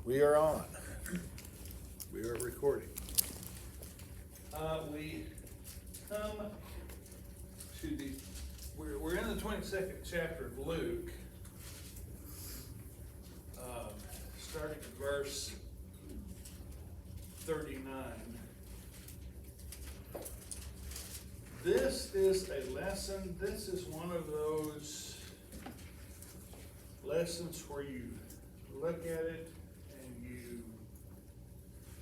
We are on. We are recording. We come to we're in the 22nd chapter of Luke, starting at verse 39. This is a lesson, this is one of those lessons where you look at it and you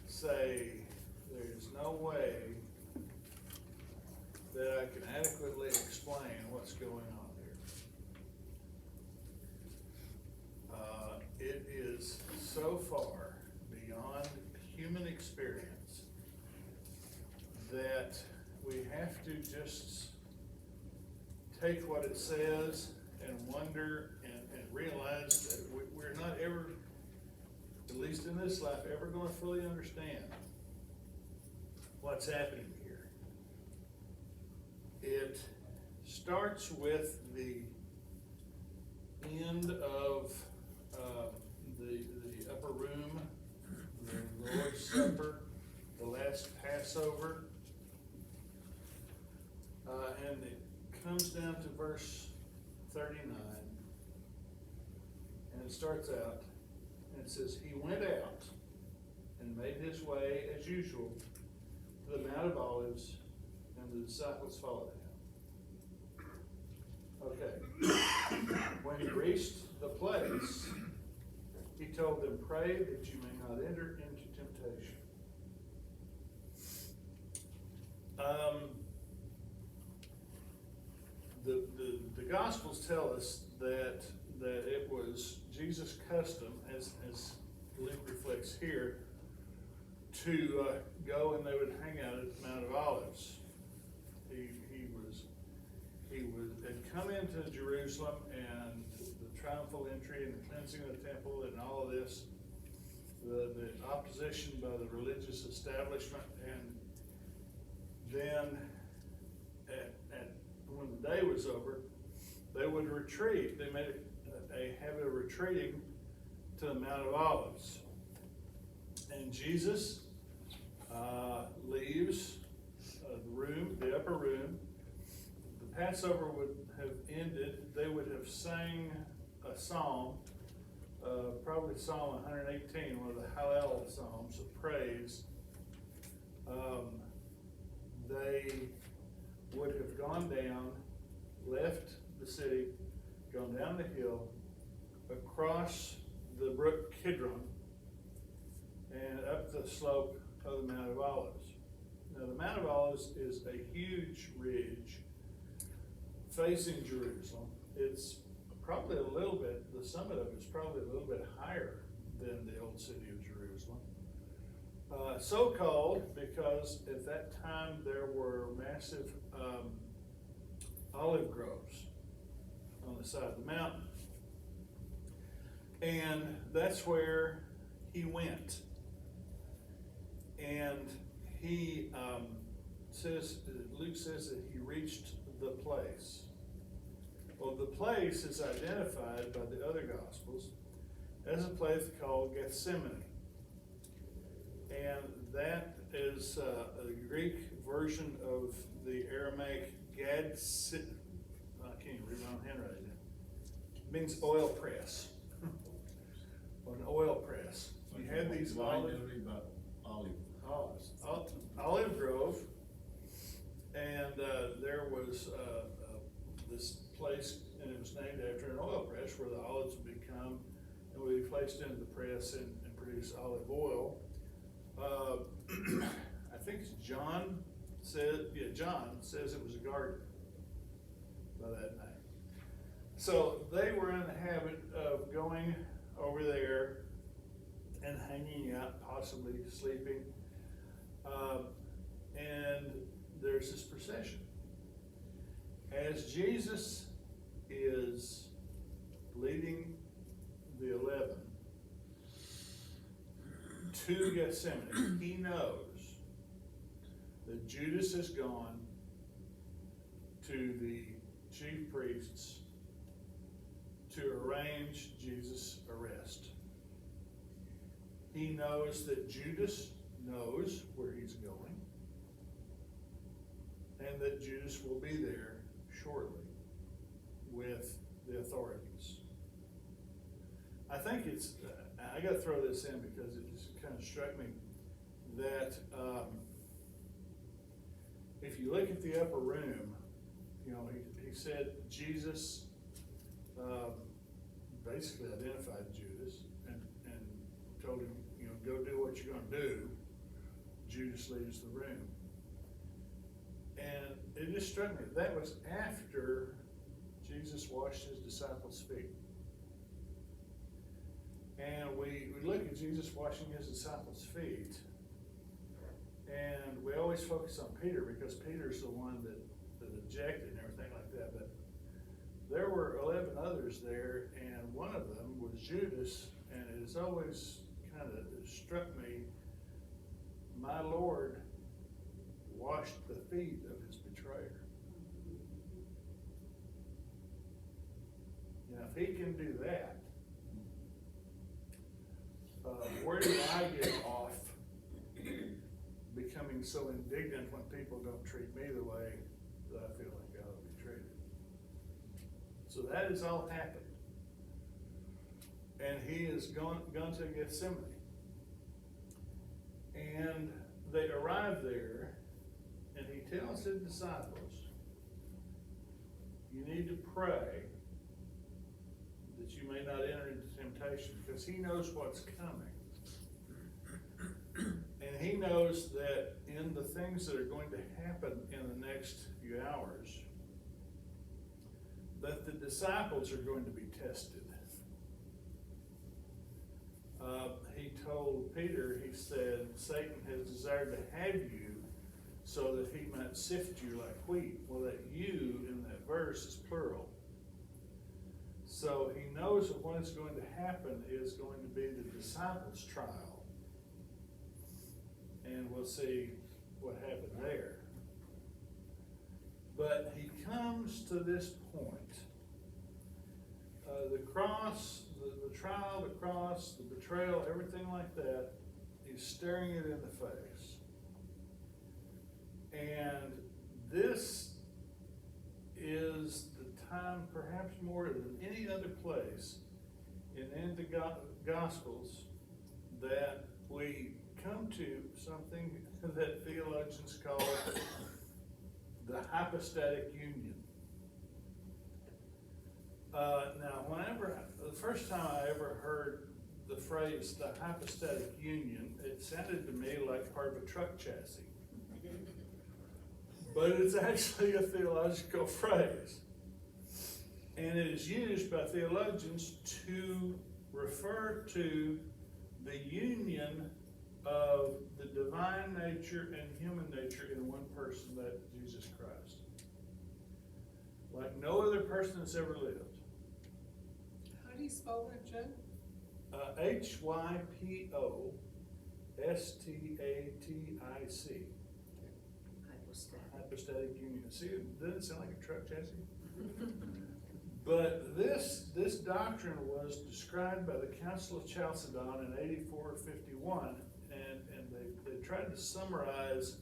say, there's no way that I can adequately explain what's going on here. It is so far beyond human experience that we have to just take what it says and wonder and realize that we're not ever, at least in this life, ever going to fully understand what's happening here. It starts with the end of the upper room, the Lord's Supper, the last Passover, and it comes down to verse 39, and it starts out, and it says, he went out and made his way as usual to the Mount of Olives, and the disciples followed him. Okay. When he reached the place, he told them, pray that you may not enter into temptation. The Gospels tell us that it was Jesus' custom, as Luke reflects here, to go and they would hang out at the Mount of Olives. He had come into Jerusalem, and the triumphal entry and the cleansing of the temple and all of this, the opposition by the religious establishment, and then when the day was over, they would retreat. They made a habit of retreating to the Mount of Olives. And Jesus leaves the room, the upper room. The Passover would have ended. They would have sang a psalm, probably Psalm 118, one of the Hallel Psalms of praise. They would have gone down, left the city, gone down the hill, across the brook Kidron, and up the slope of the Mount of Olives. Now, the Mount of Olives is a huge ridge facing Jerusalem. It's probably a little bit, the summit of it is probably a little bit higher than the old city of Jerusalem. So called because at that time there were massive olive groves on the side of the mountain. And that's where he went. And he Luke says that he reached the place. Well, the place is identified by the other Gospels as a place called Gethsemane. And that is a Greek version of the Aramaic Gadsit. I can't even read my own handwriting. It means oil press. Or an oil press. You had these olive grove, and there was this place, and it was named after an oil press where the olives would become and would be placed into the press and produce olive oil. I think it's John says it was a garden by that name. So they were in the habit of going over there and hanging out, possibly sleeping. And there's this procession. As Jesus is leading the 11 to Gethsemane, he knows that Judas has gone to the chief priests to arrange Jesus' arrest. He knows that Judas knows where he's going, and that Judas will be there shortly with the authorities. I think it's, I gotta throw this in because it just kind of struck me that, if you look at the upper room, you know, he said Jesus, basically identified Judas and told him, you know, go do what you're gonna do. Judas leaves the room. And it just struck me, that was after Jesus washed his disciples' feet. And we look at Jesus washing his disciples' feet, and we always focus on Peter because Peter's the one that objected and everything like that. But there were 11 others there, and one of them was Judas, and it has always kind of struck me, my Lord washed the feet of his betrayer. Now, if he can do that, where do I get off becoming so indignant when people don't treat me the way that I feel like I ought to be treated? So that has all happened. And he is gone to Gethsemane. And they arrive there, and he tells his disciples, you need to pray that you may not enter into temptation, because he knows what's coming. And he knows that in the things that are going to happen in the next few hours, that the disciples are going to be tested. He told Peter, he said, Satan has desired to have you so that he might sift you like wheat. Well, that you in that verse is plural. So he knows that what is going to happen is going to be the disciples' trial. And we'll see what happened there. But he comes to this point. The cross, the trial, the cross, the betrayal, everything like that, he's staring it in the face. And this is the time, perhaps more than any other place in the Gospels, that we come to something that theologians call the hypostatic union. Now, the first time I ever heard the phrase the hypostatic union, it sounded to me like part of a truck chassis. But it's actually a theological phrase. And it is used by theologians to refer to the union of the divine nature and human nature in one person, that Jesus Christ. Like no other person that's ever lived. How do you spell that, Jen? Hypostatic. Hypostatic union. See, doesn't it sound like a truck chassis? But this doctrine was described by the Council of Chalcedon in 8451, and they tried to summarize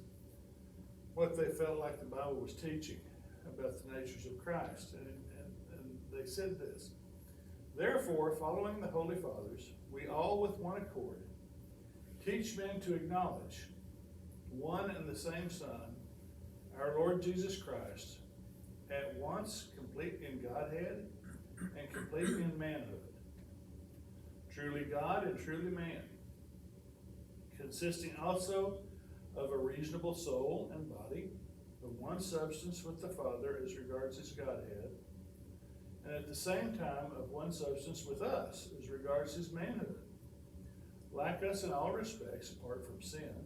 what they felt like the Bible was teaching about the natures of Christ. And they said this: therefore, following the Holy Fathers, we all with one accord teach men to acknowledge one and the same Son, our Lord Jesus Christ, at once complete in Godhead and complete in manhood, truly God and truly man, consisting also of a reasonable soul and body, of one substance with the Father as regards his Godhead, and at the same time of one substance with us as regards his manhood, like us in all respects apart from sin,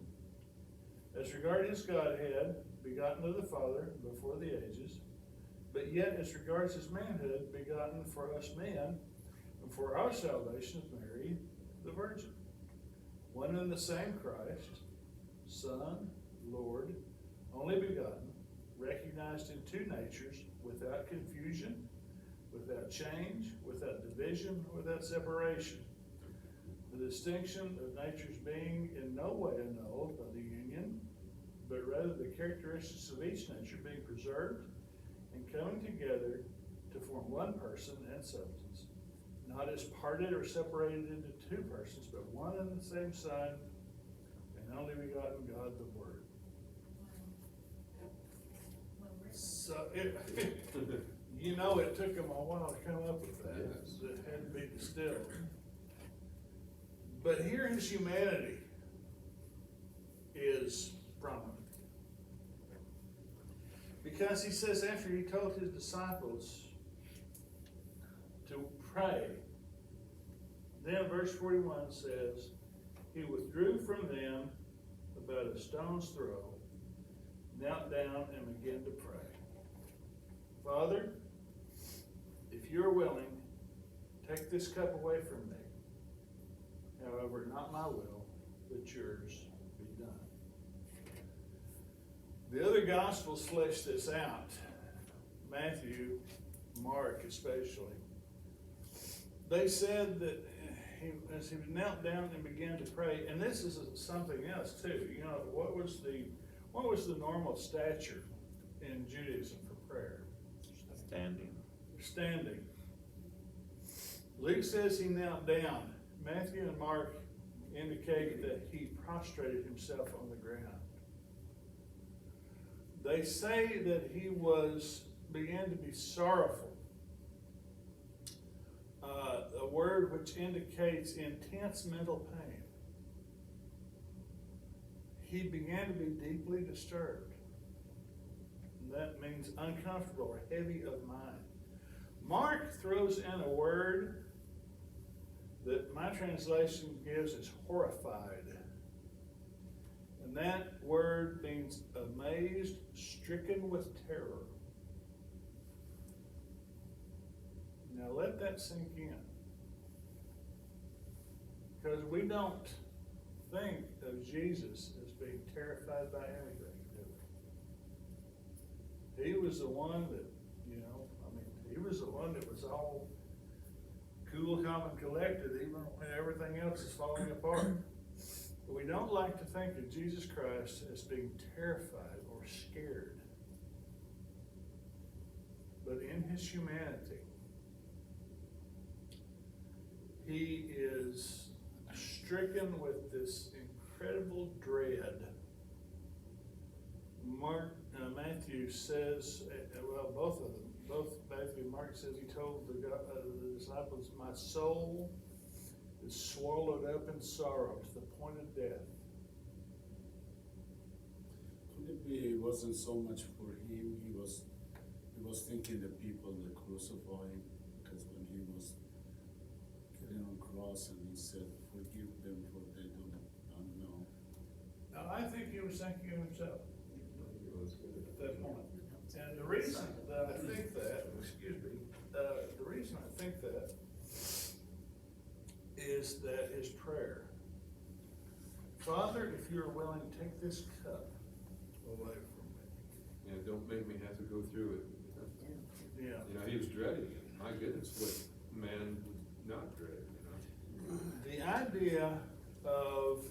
as regard his Godhead, begotten of the Father before the ages, but yet as regards his manhood, begotten for us men, and for our salvation of Mary, the Virgin. One and the same Christ, Son, Lord, only begotten, recognized in two natures, without confusion, without change, without division, without separation. The distinction of natures being in no way annulled by the union, but rather the characteristics of each nature being preserved and coming together to form one person and substance, not as parted or separated into two persons, but one and the same Son, and only begotten God the Word. So you know, it took them a while to come up with that. Yes. It had to be distilled. But here his humanity is prominent. Because he says after he told his disciples to pray, then verse 41 says, he withdrew from them about a stone's throw, knelt down and began to pray. Father, if you're willing, take this cup away from me. However, not my will, but yours be done. The other Gospels flesh this out. Matthew, Mark especially. They said that as he knelt down and began to pray, and this is something else too. You know, what was the normal stature in Judaism for prayer? Standing. Luke says he knelt down. Matthew and Mark indicate that he prostrated himself on the ground. They say that he began to be sorrowful. A word which indicates intense mental pain. He began to be deeply disturbed. And that means uncomfortable or heavy of mind. Mark throws in a word that my translation gives as horrified. And that word means amazed, stricken with terror. Now let that sink in. Because we don't think of Jesus as being terrified by anything, do we? He was the one that, he was the one that was all cool, calm, and collected, even when everything else is falling apart. But we don't like to think of Jesus Christ as being terrified or scared. But in his humanity, he is stricken with this incredible dread. Matthew says, both of them, both Matthew and Mark says he told the disciples, my soul is swallowed up in sorrow to the point of death. Could it be it wasn't so much for him, he was thinking the people that crucify him, because when he was getting on cross and he said, forgive them for they don't know. Now, I think he was thinking of himself at that point. And the reason that I think that, the reason I think that is that his prayer. Father, if you're willing, take this cup away from me. Yeah, don't make me have to go through it. Yeah. You know, he was dreading it. My goodness, what man would not dread, you know? The idea of,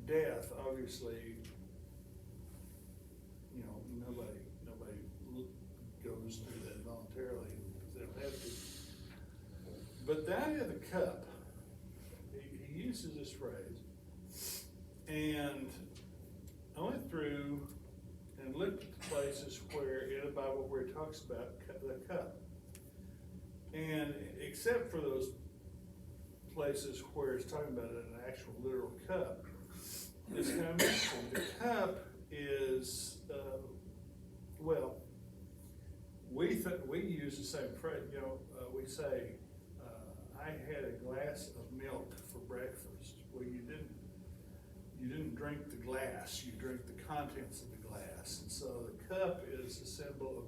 death, obviously, nobody goes through that voluntarily because they don't have to. But the idea of the cup, he uses this phrase, and I went through and looked at the places where in the Bible where it talks about the cup. And except for those places where it's talking about an actual literal cup, it's kind of interesting. The cup is, we use the same phrase, we say, I had a glass of milk for breakfast. Well, you didn't drink the glass, you drink the contents of the glass. And so the cup is a symbol of,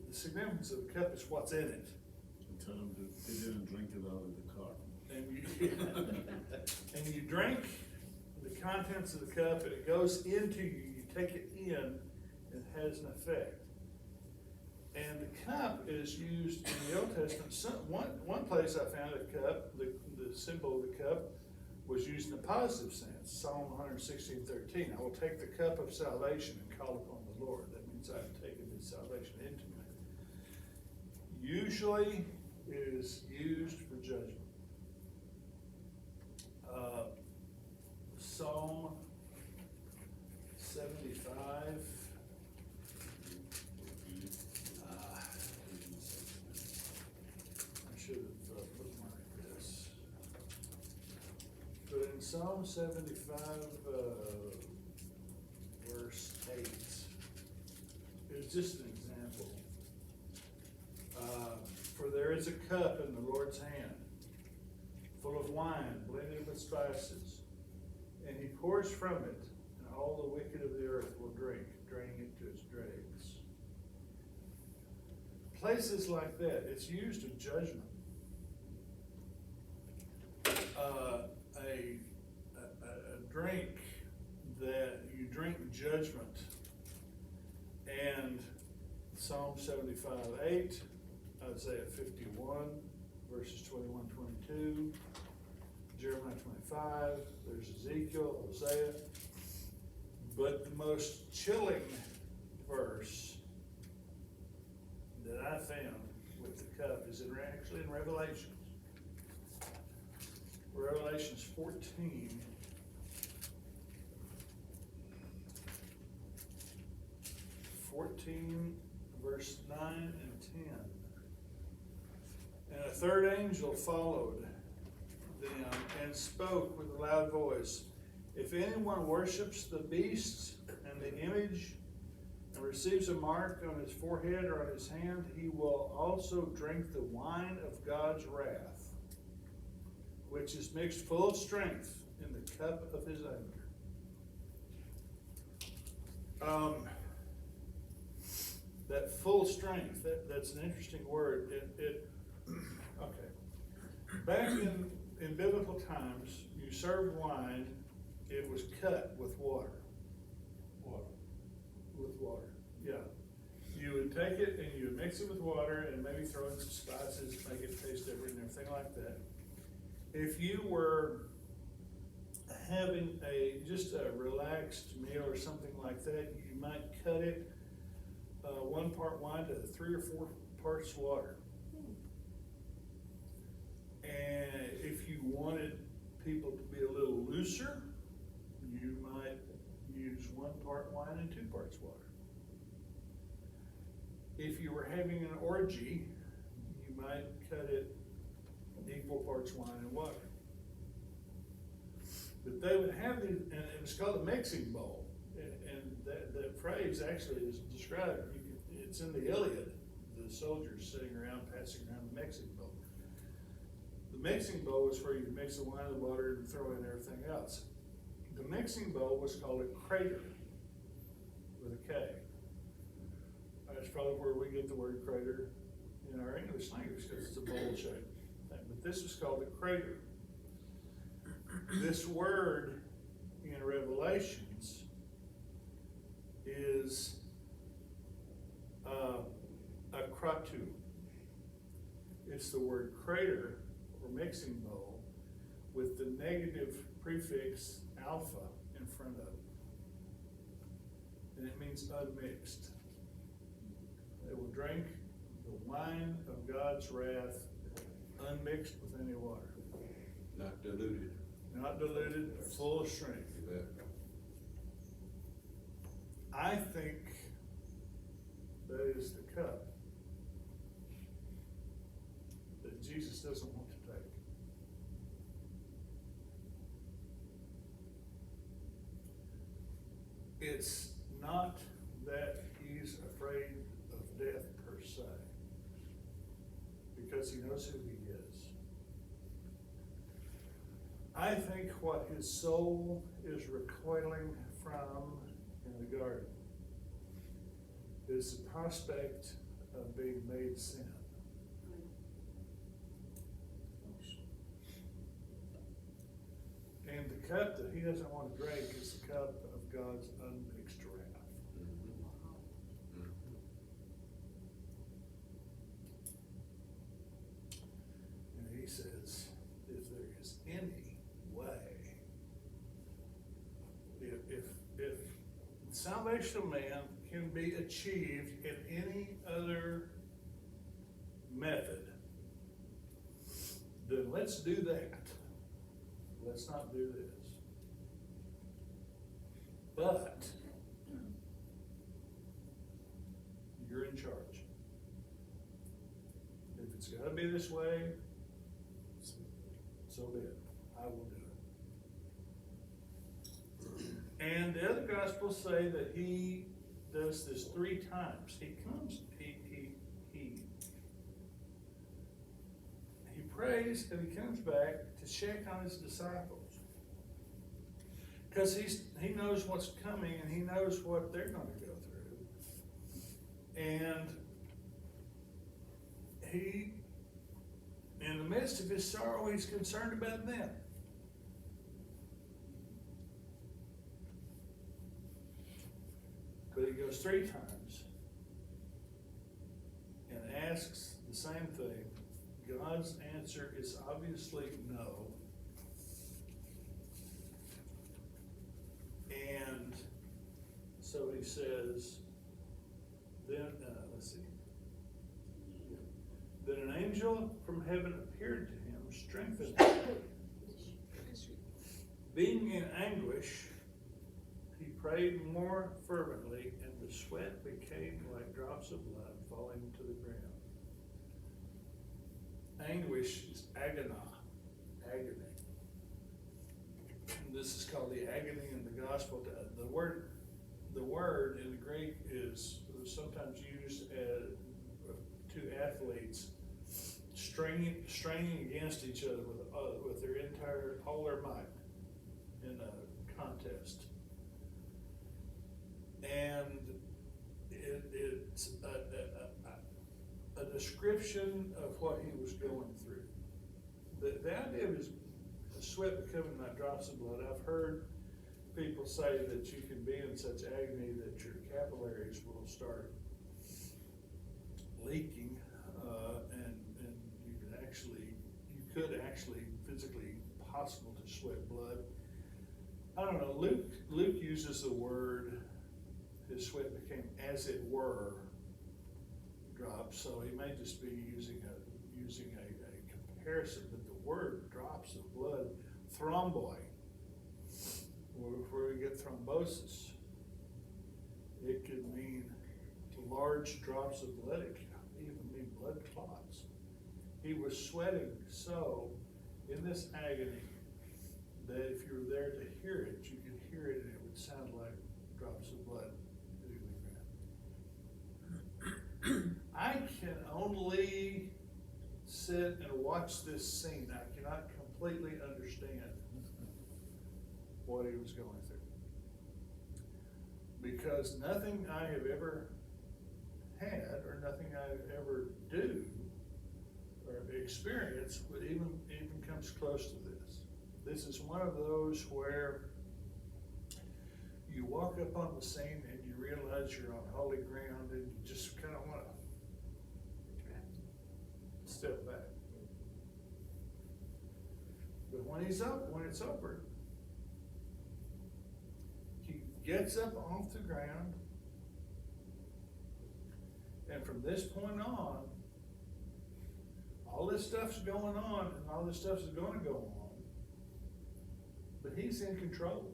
the significance of the cup is what's in it. And tell them that they didn't drink it out of the car. And you drink the contents of the cup, and it goes into you, you take it in, it has an effect. And the cup is used in the Old Testament. One place I found a cup, the the symbol of the cup was used in a positive sense. Psalm 116:13, I will take the cup of salvation and call upon the Lord. That means I've taken his salvation into me. Usually it is used for judgment. Psalm 75. I should have bookmarked this. But in Psalm 75, verse 8, it's just an example. For there is a cup in the Lord's hand, full of wine, blended with spices, and he pours from it, and all the wicked of the earth will drink, draining it to its dregs. Places like that, it's used of judgment. A drink that you drink judgment, and Psalm 75:8, Isaiah 51, verses 21, 22, Jeremiah 25, there's Ezekiel, Hosea. But the most chilling verse that I found with the cup is actually in Revelations. Revelations 14. Verse 9 and 10. And a third angel followed them and spoke with a loud voice, if anyone worships the beast and the image and receives a mark on his forehead or on his hand, he will also drink the wine of God's wrath, which is mixed full of strength in the cup of his anger. That full strength, that's an interesting word. Okay. Back in biblical times, you served wine, it was cut with water. With water, yeah. You would take it and you would mix it with water and maybe throw in some spices, make it taste different and everything like that. If you were having just a relaxed meal or something like that, you might cut it 1 part wine to 3 or 4 parts water. And if you wanted people to be a little looser, you might use 1 part wine and 2 parts water. If you were having an orgy, you might cut it equal parts wine and water. But they would have these, and it was called a mixing bowl. And that phrase actually is described, it's in the Iliad, the soldiers sitting around, passing around the mixing bowl. The mixing bowl is where you mix the wine and the water and throw in everything else. The mixing bowl was called a crater, with a K. That's probably where we get the word crater in our English language, because it's a bowl shaped thing. But this was called a crater. This word in Revelations is a kratu. It's the word crater or mixing bowl with the negative prefix alpha in front of it. And it means unmixed. They will drink the wine of God's wrath unmixed with any water. Not diluted. Not diluted, full of strength. You bet. I think that is the cup that Jesus doesn't want to take. It's not that he's afraid of death per se, because he knows who he is. I think what his soul is recoiling from in the garden is the prospect of being made sin. And the cup that he doesn't want to drink is the cup of God's unmixed wrath. And he says, if there salvation of man can be achieved in any other method, then let's do that. Let's not do this. But you're in charge. If it's gotta be this way, so be it. I will do it. And the other gospels say that he does this 3 times. He comes, he prays and he comes back to check on his disciples. Because he knows what's coming and he knows what they're gonna go through. And he, in the midst of his sorrow, he's concerned about them. But he goes 3 times and asks the same thing. God's answer is obviously no. And so he says, then, let's see. Then an angel from heaven appeared to him, strengthened him. Being in anguish, he prayed more fervently, and the sweat became like drops of blood falling to the ground. Anguish is agony. And this is called the agony in the gospel. The word in the Greek is sometimes used as two athletes straining against each other with all their might in a contest. And it's a description of what he was going through. The idea of his sweat becoming like drops of blood, I've heard people say that you can be in such agony that your capillaries will start leaking, and you could actually physically possible to sweat blood. I don't know, Luke uses the word, his sweat became as it were drops, so he may just be using a comparison, but the word drops of blood, thromboi, where we get thrombosis, it could mean large drops of blood, it could even mean blood clots. He was sweating so in this agony that if you were there to hear it, you could hear it and it would sound like drops of blood hitting the ground. I can only sit and watch this scene. I cannot completely understand what he was going through. Because nothing I have ever had or nothing I ever do or experience would even comes close to this. This is one of those where you walk up on the scene and you realize you're on holy ground and you just kind of want to step back. But when it's over, he gets up off the ground, and from this point on, all this stuff's going on, and all this stuff is going to go on, but he's in control.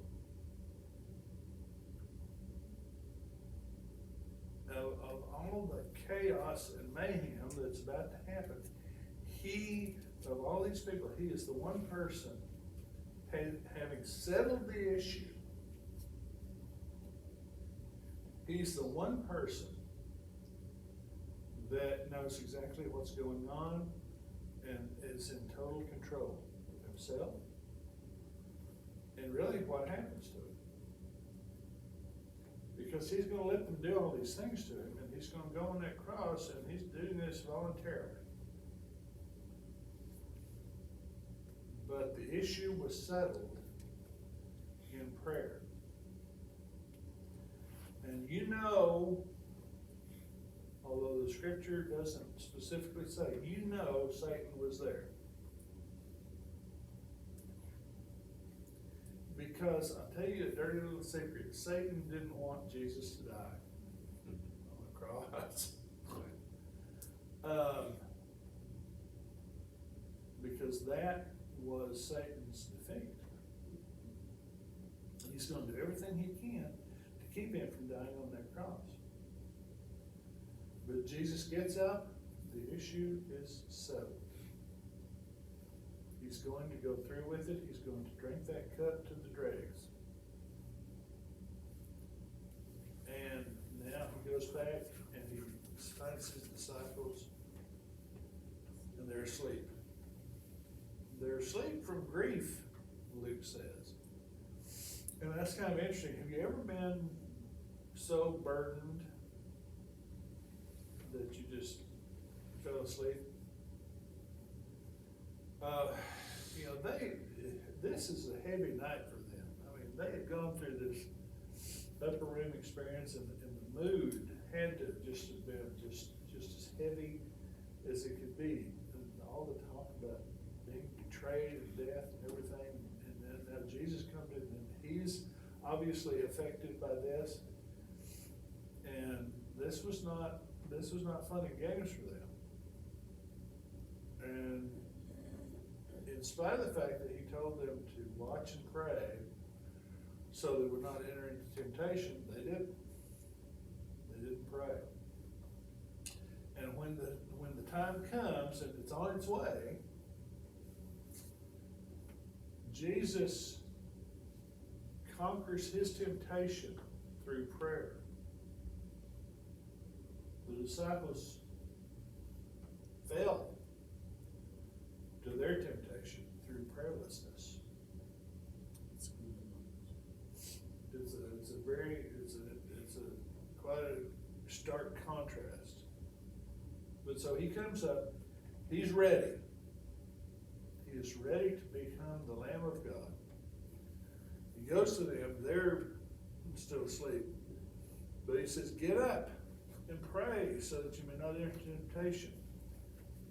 Of all the chaos and mayhem that's about to happen, of all these people, he is the one person, having settled the issue, he's the one person that knows exactly what's going on and is in total control of himself and really what happens to him. Because he's going to let them do all these things to him, and he's going to go on that cross, and he's doing this voluntarily. But the issue was settled in prayer. And you know, although the scripture doesn't specifically say, you know Satan was there. Because I'll tell you a dirty little secret, Satan didn't want Jesus to die on the cross. Because that was Satan's defeat. He's gonna do everything he can to keep him from dying on that cross. But Jesus gets up, the issue is settled. He's going to go through with it, he's going to drink that cup to the dregs. And now he goes back and he finds his disciples, and they're asleep. They're asleep from grief, Luke says. And that's kind of interesting. Have you ever been so burdened that you just fell asleep? You know, this is a heavy night for them. I mean, they had gone through this upper room experience, and the mood had to just have been just as heavy as it could be. And all the talk about being betrayed and death and everything, and then now Jesus comes in, and he's obviously affected by this. And this was not fun and games for them. And in spite of the fact that he told them to watch and pray so they would not enter into temptation, they didn't. They didn't pray. And when the time comes and it's on its way, Jesus conquers his temptation through prayer. The disciples fell to their temptation through prayerlessness. It's quite a stark contrast. But so he comes up, he's ready. He is ready to become the Lamb of God. He goes to them, they're still asleep. But he says, get up and pray so that you may not enter temptation.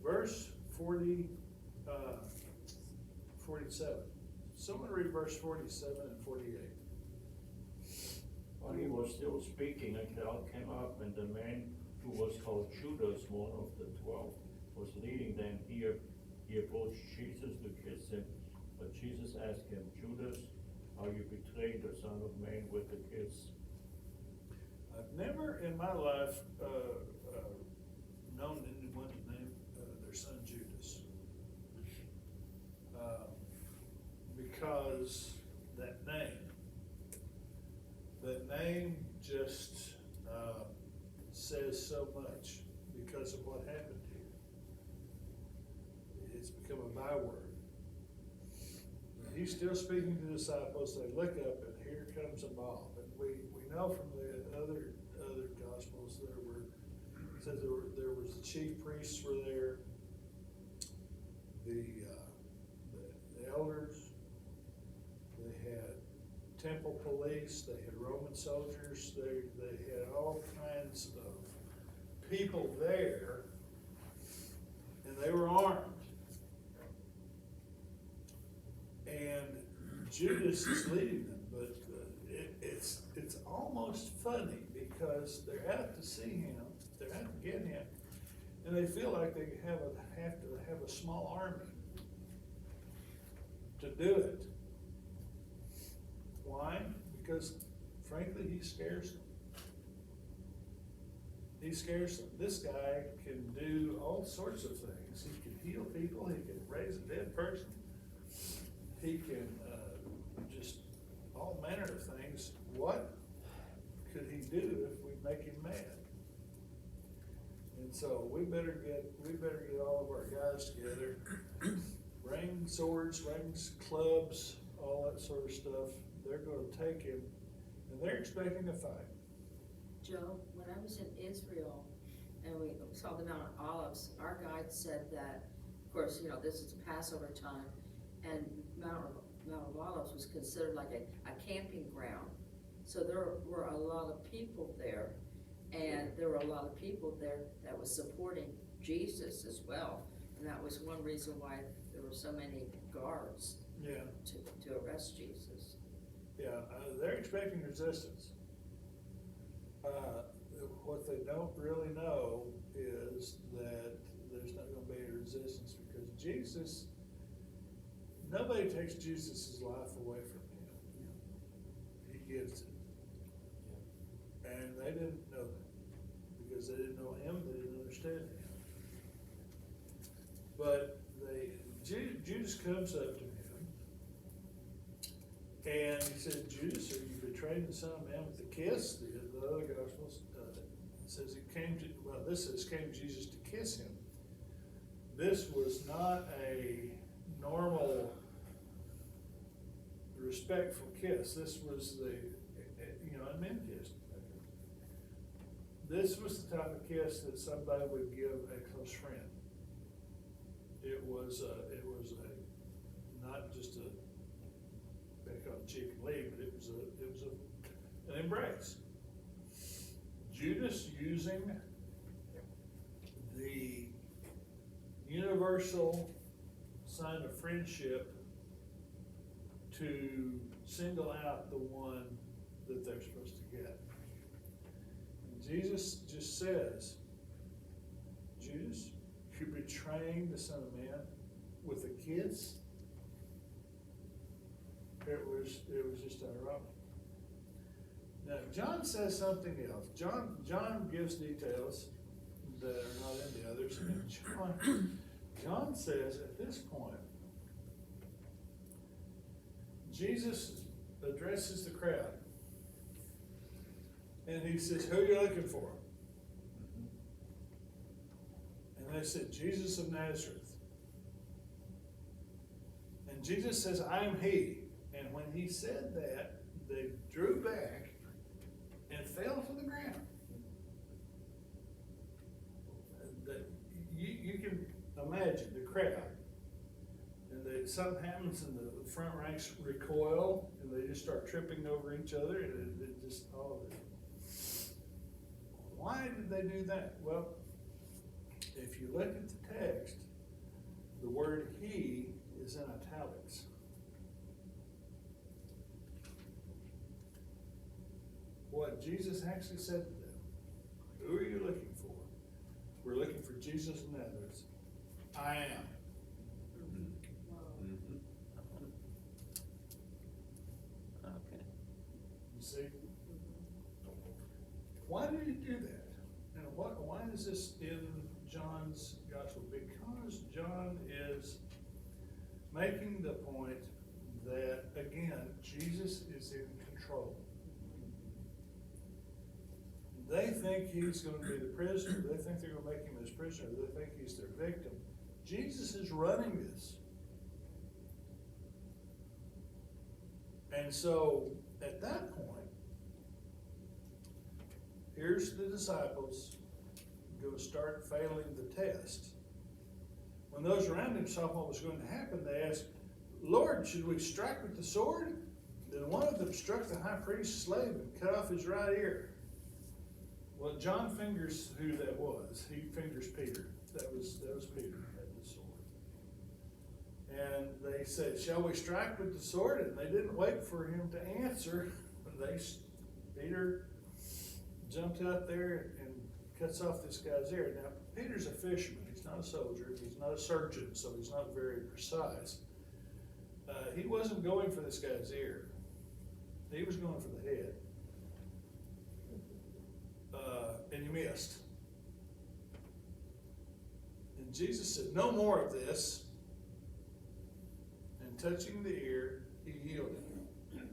Verse 47. Someone read verse 47 and 48. While he was still speaking, a crowd came up, and the man who was called Judas, one of the 12, was leading them. He approached Jesus to kiss him, but Jesus asked him, Judas, are you betraying the Son of Man with a kiss? I've never in my life known anyone to name their son Judas. Because that name just says so much because of what happened here. It's become a byword. He's still speaking to the disciples. They look up, and here comes a mob. And we know from the other gospels it says there was the chief priests were there, the elders, they had temple police, they had Roman soldiers, they had all kinds of people there, and they were armed. And Judas is leading them, but it's almost funny because they're out to see him, they're out to get him, and they feel like they have to have a small army to do it. Why? Because frankly, he scares them. He scares them. This guy can do all sorts of things. He can heal people, he can raise a dead person, he can just all manner of things. What could he do if we make him mad? And so we better get all of our guys together, bring swords, bring clubs, all that sort of stuff. They're going to take him, and they're expecting a fight. Joe, when I was in Israel and we saw the Mount of Olives, our guide said that, of course, this is Passover time, and Mount of Olives was considered like a camping ground. So there were a lot of people there, and there were a lot of people there that was supporting Jesus as well. And that was one reason why there were so many guards Yeah. to arrest Jesus. Yeah, they're expecting resistance. What they don't really know is that there's not gonna be any resistance because Jesus, nobody takes Jesus' life away from him. He gives it. And they didn't know that because they didn't know him, they didn't understand him. But Judas comes up to him and he said, Judas, are you betraying the Son of Man with a kiss? The other Gospels says this says came Jesus to kiss him. This was not a normal respectful kiss. This was a men kiss. This was the type of kiss that somebody would give a close friend. It was not just a peck on the cheek and leave, but it was an embrace. Judas using the universal sign of friendship to single out the one that they're supposed to get. And Jesus just says, Judas, you're betraying the Son of Man with a kiss? It was just ironic. Now, John says something else. John gives details that are not in the others. And John says at this point, Jesus addresses the crowd. And he says, who are you looking for? And they said, Jesus of Nazareth. And Jesus says, I am he. And when he said that, they drew back and fell to the ground. You can imagine the crowd. And something happens and the front ranks recoil and they just start tripping over each other and it just all of it. Why did they do that? Well, if you look at the text, the word he is in italics. What Jesus actually said to them, who are you looking for? We're looking for Jesus of Nazareth. I am. Okay. You see? Why did he do that? And why is this in John's gospel? Because John is making the point that, again, Jesus is in control. They think he's going to be the prisoner. They think they're going to make him his prisoner. They think he's their victim. Jesus is running this. And so, at that point, here's the disciples going to start failing the test. When those around him saw what was going to happen, they asked, Lord, should we strike with the sword? Then one of them struck the high priest's slave and cut off his right ear. Well, John fingers who that was. He fingers Peter. That was Peter who had the sword. And they said, shall we strike with the sword? And they didn't wait for him to answer. Peter jumped out there and cuts off this guy's ear. Now, Peter's a fisherman. He's not a soldier. He's not a surgeon, so he's not very precise. He wasn't going for this guy's ear. He was going for the head. And he missed. And Jesus said, no more of this. And touching the ear, he healed him.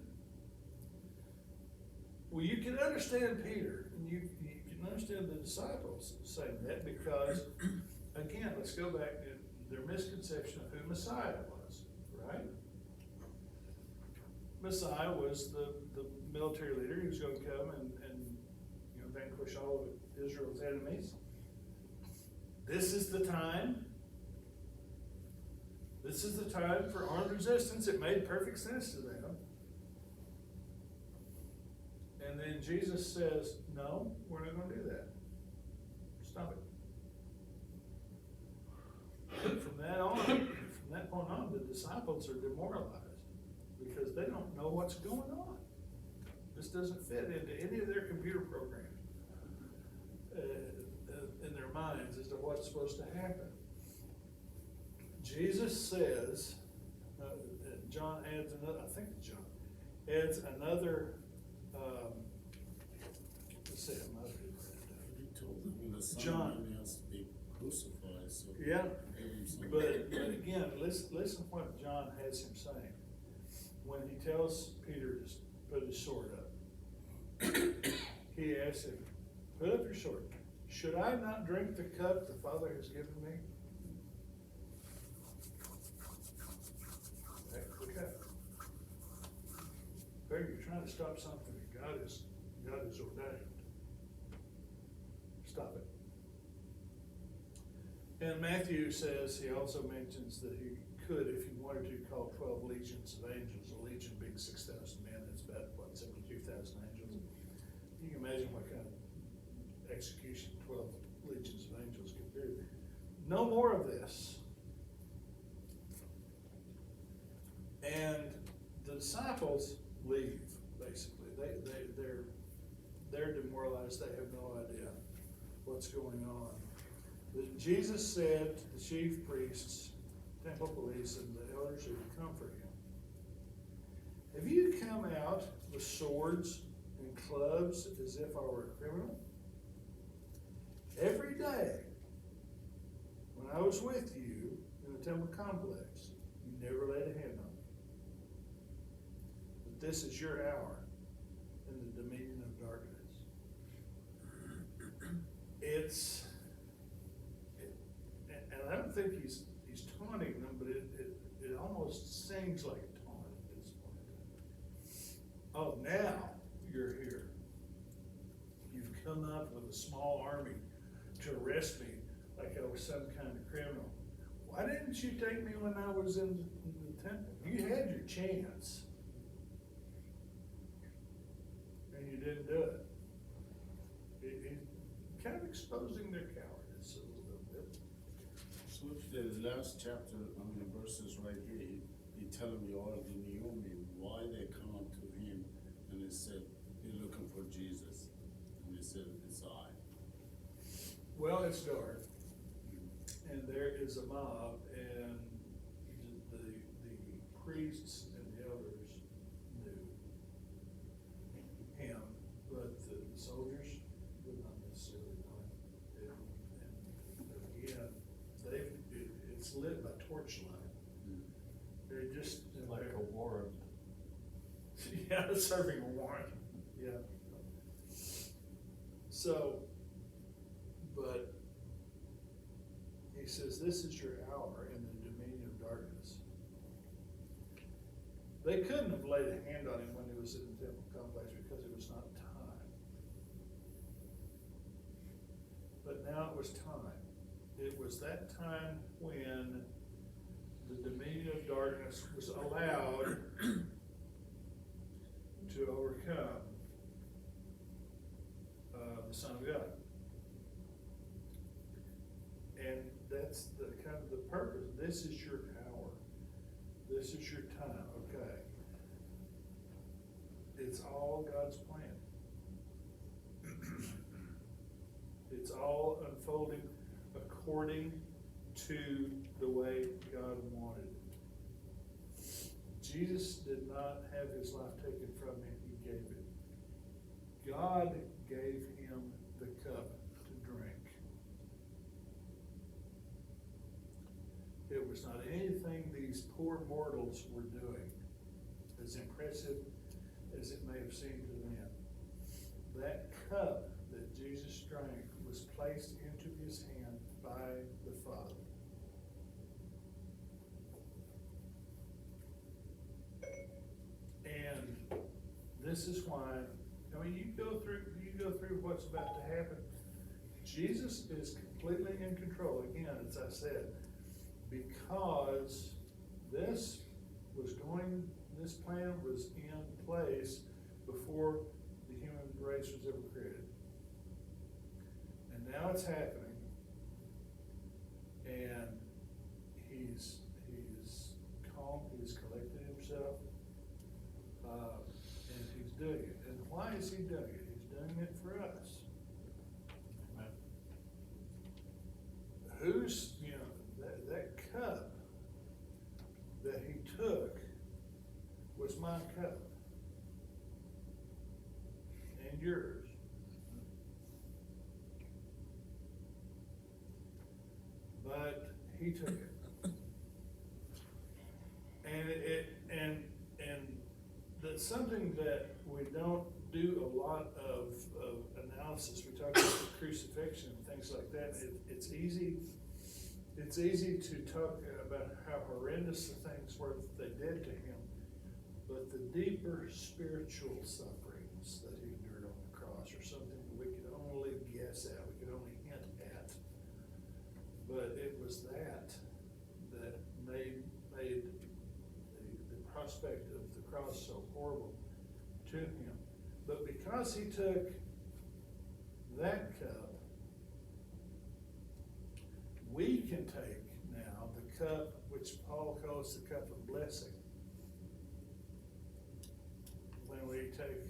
Well, you can understand Peter, and you can understand the disciples saying that because, again, let's go back to their misconception of who Messiah was, right? Messiah was the military leader who was going to come and vanquish all of Israel's enemies. This is the time. This is the time for armed resistance. It made perfect sense to them. And then Jesus says, no, we're not going to do that. Stop it. And from that point on, the disciples are demoralized. because they don't know what's going on. This doesn't fit into any of their computer programs in their minds as to what's supposed to happen. Jesus says, John adds another, I think it's John, adds another, let's see, I might have written that He told them the Son John. of Man has to be crucified, so. down. Yeah, give him some- but again, listen what John has him saying. When he tells Peter to put his sword up, he asks him, put up your sword. Should I not drink the cup the Father has given me? That's the cup. Baby, you're trying to stop something that God has ordained. Stop it. And Matthew says, he also mentions that he could, if he wanted to, call 12 legions of angels, a legion being 6,000 men, that's about, 72,000 angels. You can imagine what kind of execution 12 legions of angels could do. No more of this. And the disciples leave, basically. They're demoralized, they have no idea what's going on. But Jesus said to the chief priests, temple police, and the elders who would comfort him, have you come out with swords and clubs as if I were a criminal? Every day, when I was with you in the temple complex, you never laid a hand on me. But this is your hour in the dominion of darkness. And I don't think he's taunting them, but it almost seems like a taunt at this point. Oh, now you're here. You've come up with a small army to arrest me like I was some kind of criminal. Why didn't you take me when I was in the temple? You had your chance. And you didn't do it. He's kind of exposing their cowardice a little bit. So if the last chapter, verses right here, he tell them you already knew me, why they come up to him, and they said, they're looking for Jesus, and they said, it's I. Well, it's dark, and there is a mob, and the priests and the elders knew him, but the soldiers would not necessarily know him. And again, it's lit by torchlight. They're just in Like there. a warrant. Yeah, serving a warrant, yeah. So, but he says, this is your hour in the dominion of darkness. They couldn't have laid a hand on him when he was in the temple complex because it was not time. But now it was time. It was that time when the dominion of darkness was allowed to overcome the Son of God. And that's the kind of the purpose. This is your hour. This is your time, okay? It's all God's plan. It's all unfolding according to the way God wanted it. Jesus did not have his life taken from him, he gave it. God gave him the cup to drink. It was not anything these poor mortals were doing, as impressive as it may have seemed to them. That cup that Jesus drank was placed into his hand by the Father. And this is why, I mean, you go through what's about to happen. Jesus is completely in control, again, as I said, because this plan was in place before the human race was ever created. And now it's happening. And he's calm, he's collected himself, doing it. And why is he doing it? He's doing it for us. Amen. Who's, you know, that cup that he took was my cup and yours. But he took it. And that's something that we don't do a lot of analysis. We talk about the crucifixion and things like that. It's easy to talk about how horrendous the things were that they did to him, but the deeper spiritual sufferings that he endured on the cross are something that we could only guess at, we could only hint at. But it was that made the prospect of the cross so horrible to him. But because he took that cup, we can take now the cup which Paul calls the cup of blessing. When we take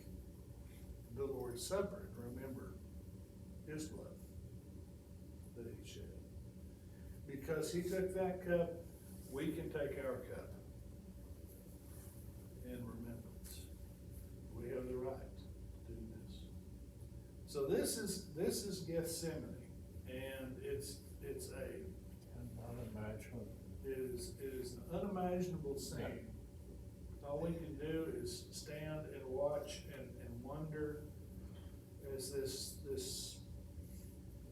the Lord's Supper and remember his blood that he shed. Because he took that cup, we can take our cup in remembrance. We have the right to do this. So this is Gethsemane, and it's Unimaginable. it is an unimaginable scene. All we can do is stand and watch and wonder as this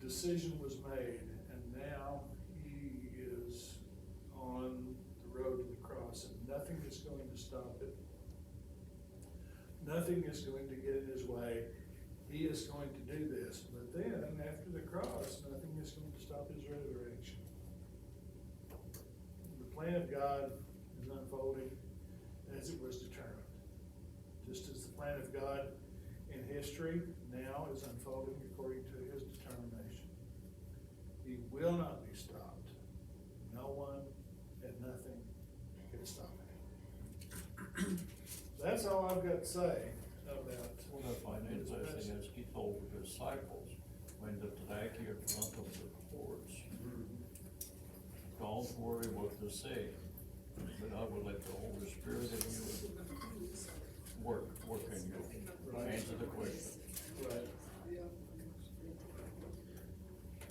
decision was made, and now he is on the road to the cross, and nothing is going to stop it. Nothing is going to get in his way. He is going to do this, but then after the cross, nothing is going to stop his resurrection. The plan of God is unfolding as it was determined. Just as the plan of God in history now is unfolding according to his determination. He will not be stopped. No one and nothing can stop him. That's all I've got to say about. What I find interesting is he told the disciples when they drag you in front of the courts, don't worry what to say, but I will let the Holy Spirit in you work in you, answer the question. Right.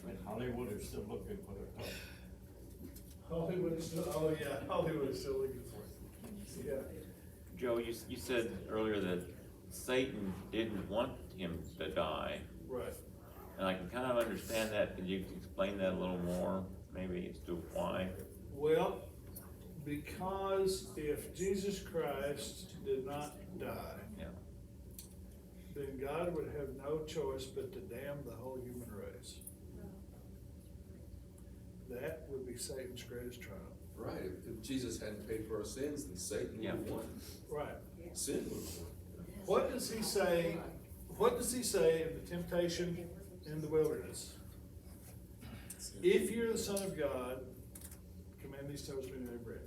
And Hollywood is still looking for the cup. Hollywood is still, oh yeah, Hollywood is still looking for it. Yeah. Joe, you said earlier that Satan didn't want him to die, Right. and I can kind of understand that. Could you explain that a little more, maybe as to why? Well, because if Jesus Christ did not die, Yeah. then God would have no choice but to damn the whole human race. That would be Satan's greatest triumph. Right, if Jesus hadn't paid for our sins, then Satan would have won. Right. Sin would have won. What does he say? What does he say in the temptation in the wilderness? If you're the Son of God, command these stones to be made bread.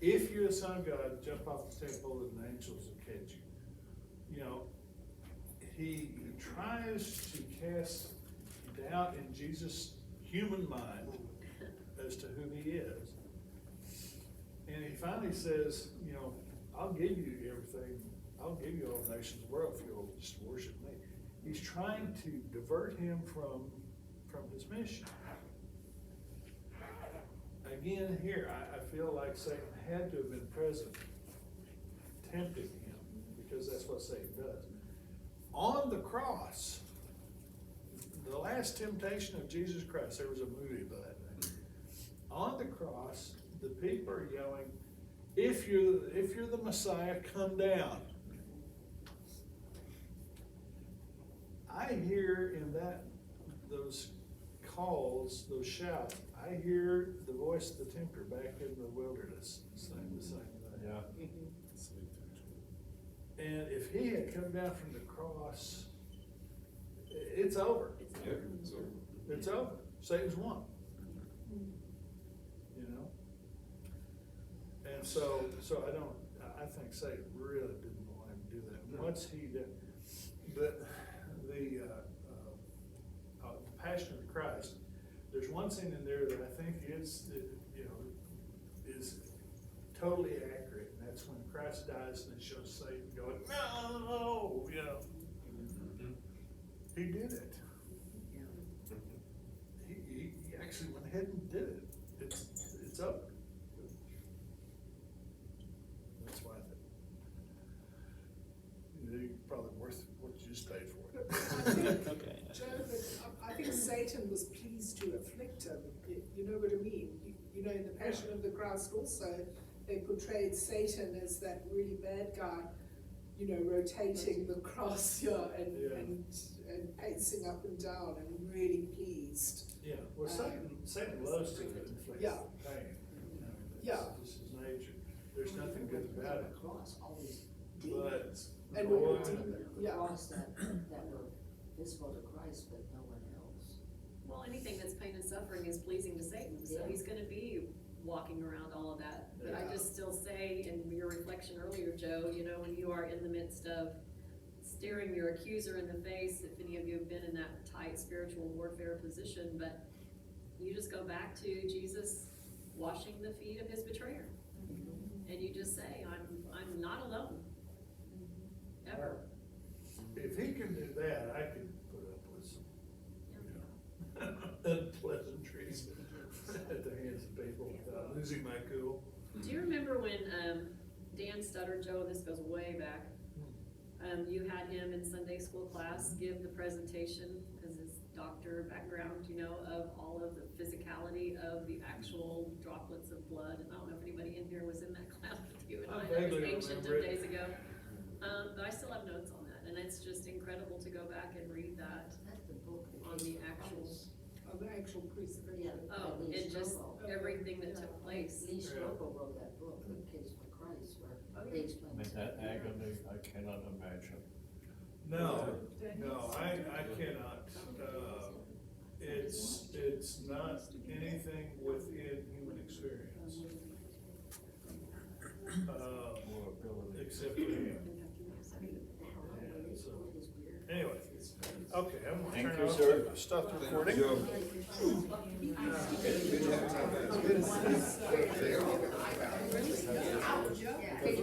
If you're the Son of God, jump off the temple and the angels will catch you. You know, he tries to cast doubt in Jesus' human mind as to who he is. And he finally says, you know, I'll give you everything. I'll give you all the nations of the world if you'll just worship me. He's trying to divert him from his mission. Again, here, I feel like Satan had to have been present, tempting him, because that's what Satan does. On the cross, the last temptation of Jesus Christ, there was a movie about that. On the cross, the people are yelling, if you're the Messiah, come down. I hear in those calls, those shouts, I hear the voice of the tempter back in the wilderness saying the same thing. Yeah. And if he had come down from the cross, it's over. Yeah, so. It's over. Satan's won. You know? And so I think Satan really didn't want him do that. Once he did, the Passion of Christ, there's one scene in there that I think is, you know, is totally accurate, and that's when Christ dies and it shows Satan going, no, you know. He did it. He actually went ahead and did it. It's up. That's why they're probably worth what you just paid for it. I think, Okay. Joe, that I think Satan was pleased to afflict him, you know what I mean? You know, in the Passion of the Christ also, they portrayed Satan as that really bad guy, you know, rotating the cross here and pacing up and down and really pleased. Yeah, well, Satan loves to inflict Yeah. pain. You know, Yeah. This is his nature. There's nothing good about it. Cross, all these But, demons. And boy, all the demons. The Yeah. cross that were visible to Christ, but no one else. Well, anything that's pain and suffering is pleasing to Satan, so Yeah. he's gonna be walking around all of that. But I Yeah. just still say, in your reflection earlier, Joe, you know, when you are in the midst of staring your accuser in the face, if any of you have been in that tight spiritual warfare position, but you just go back to Jesus washing the feet of his betrayer. And you just say, I'm not alone. Ever. if he can do that, I can put up with some, you know, unpleasantries at the hands of people without losing my cool. Do you remember when, Dan Stutter, Joe, this goes way back, you had him in Sunday school class give the presentation, as his doctor background, you know, of all of the physicality of the actual droplets of blood, and I don't know if anybody in here was in that class with you, and I I know vaguely it's ancient remember of it. days ago. But I still have notes on that, and it's just incredible to go back and read that That's the book. that on gives the the actual, Christ. Of the actual crucifixion. Yeah. oh, Lee and just Strobel. everything that took place. Lee Yeah. Strobel wrote that book, The Kids for Christ, where Oh, they yeah. explain. And that Yeah. agony, I cannot imagine. No, I cannot, it's not anything within human experience. Or ability. Except for him. So, anyway, okay, I'm gonna Thank turn you, off sir. the stop the recording. Good to have you guys. Good.